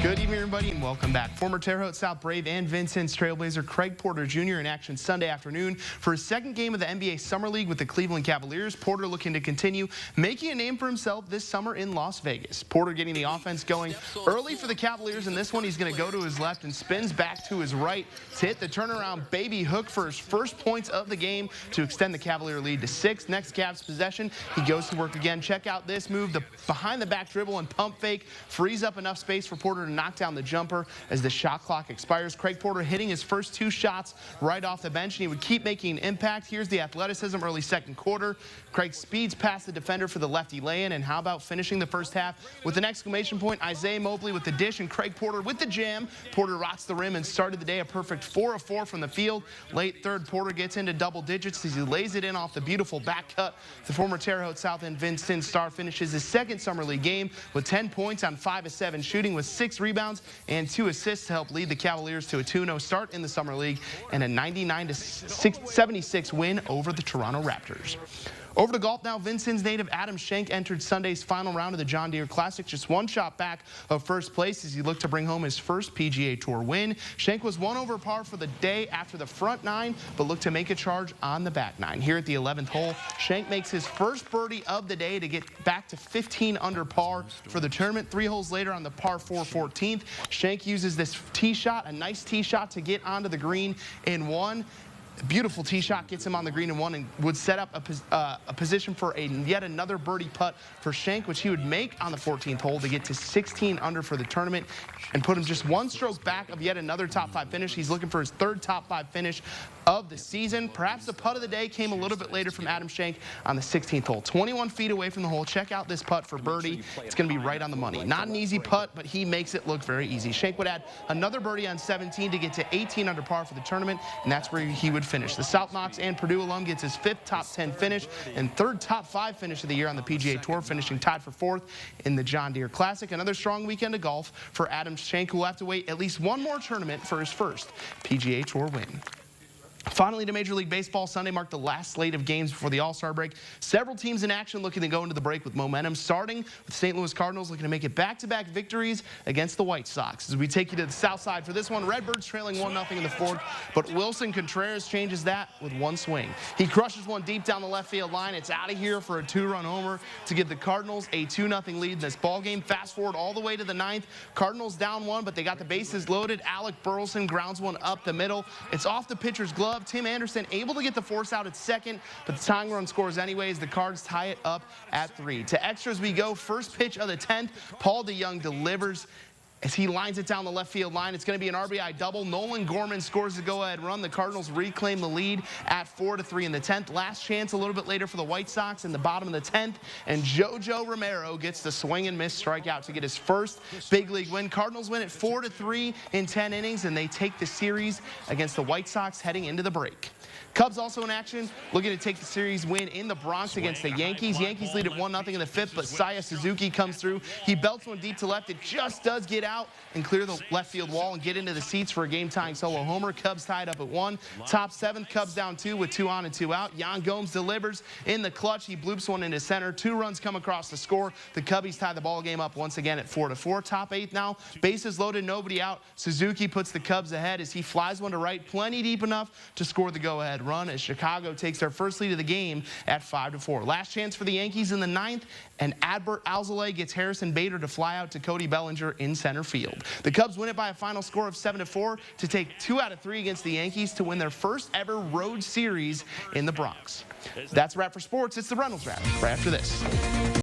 Good evening, everybody, and welcome back. Former Terre Haute South Brave and Vincennes Trailblazer Craig Porter Jr. in action Sunday afternoon for his second game of the NBA Summer League with the Cleveland Cavaliers. Porter looking to continue making a name for himself this summer in Las Vegas. Porter getting the offense going early for the Cavaliers. In this one, he's going to go to his left and spins back to his right to hit the turnaround baby hook for his first points of the game to extend the Cavalier lead to 6. Next Cavs possession, he goes to work again. Check out this move, the behind the back dribble and pump fake frees up enough space for Porter to knock down the jumper as the shot clock expires. Craig Porter hitting his first 2 shots right off the bench, and he would keep making an impact. Here's the athleticism early second quarter. Craig speeds past the defender for the lefty lay-in, and how about finishing the first half with an exclamation point? Isaiah Mobley with the dish and Craig Porter with the jam. Porter rocks the rim and started the day a perfect 4 of 4 from the field. Late third, Porter gets into double digits as he lays it in off the beautiful back cut. The former Terre Haute South and Vincennes star finishes his second Summer League game with 10 points on 5 of 7 shooting with 6 rebounds and 2 assists to help lead the Cavaliers to a 2-0 start in the Summer League and a 99-76 win over the Toronto Raptors. Over to golf now. Vincennes native Adam Schenk entered Sunday's final round of the John Deere Classic, just 1 shot back of first place as he looked to bring home his first PGA Tour win. Schenk was 1 over par for the day after the front 9, but looked to make a charge on the back 9. Here at the 11th hole, Schenk makes his first birdie of the day to get back to 15 under par for the tournament. 3 holes later on the par 4 14th, Schenk uses this tee shot, a nice tee shot, to get onto the green in 1. Beautiful tee shot gets him on the green in 1 and would set up a position for yet another birdie putt for Schenk, which he would make on the 14th hole to get to 16 under for the tournament and put him just 1 stroke back of yet another top 5 finish. He's looking for his 3rd top 5 finish of the season. Perhaps the putt of the day came a little bit later from Adam Schenk on the 16th hole. 21 feet away from the hole. Check out this putt for birdie. It's going to be right on the money. Not an easy putt, but he makes it look very easy. Schenk would add another birdie on 17 to get to 18 under par for the tournament, and that's where he would finish. The South Knox and Purdue alum gets his 5th top 10 finish and 3rd top 5 finish of the year on the PGA Tour, finishing tied for 4th in the John Deere Classic. Another strong weekend of golf for Adam Schenk, who will have to wait at least 1 more tournament for his first PGA Tour win. Finally, to Major League Baseball, Sunday marked the last slate of games before the All-Star break. Several teams in action looking to go into the break with momentum, starting with St. Louis Cardinals looking to make it back-to-back victories against the White Sox. As we take you to the south side for this one, Redbirds trailing 1-0 in the 4th, but Wilson Contreras changes that with 1 swing. He crushes one deep down the left field line. It's out of here for a 2-run homer to give the Cardinals a 2-0 lead in this ballgame. Fast forward all the way to the 9th. Cardinals down 1, but they got the bases loaded. Alec Burleson grounds one up the middle. It's off the pitcher's glove. Tim Anderson able to get the force out at 2nd, but the tying run scores anyways. The Cards tie it up at 3. To extras we go. First pitch of the 10th. Paul DeYoung delivers as he lines it down the left field line. It's going to be an RBI double. Nolan Gorman scores the go-ahead run. The Cardinals reclaim the lead at 4-3 in the 10th. Last chance a little bit later for the White Sox in the bottom of the 10th, and JoJo Romero gets the swing and miss strikeout to get his first big league win. Cardinals win at 4-3 in 10 innings, and they take the series against the White Sox heading into the break. Cubs also in action, looking to take the series win in the Bronx against the Yankees. Yankees lead at 1-0 in the 5th, but Saya Suzuki comes through. He belts one deep to left. It just does get out and clear the left field wall and get into the seats for a game-tying solo homer. Cubs tied up at 1. Top 7th, Cubs down 2 with 2 on and 2 out. Yan Gomes delivers in the clutch. He bloops one into center. 2 runs come across the score. The Cubbies tie the ball game up once again at 4-4. Top 8th now, bases loaded, nobody out. Suzuki puts the Cubs ahead as he flies one to right, plenty deep enough to score the go-ahead run as Chicago takes their first lead of the game at 5-4. Last chance for the Yankees in the 9th, and Adbert Alzolay gets Harrison Bader to fly out to Cody Bellinger in center field. The Cubs win it by a final score of 7-4 to take 2 out of 3 against the Yankees to win their first ever road series in the Bronx. That's a wrap for sports. It's the Reynolds Wrap right after this.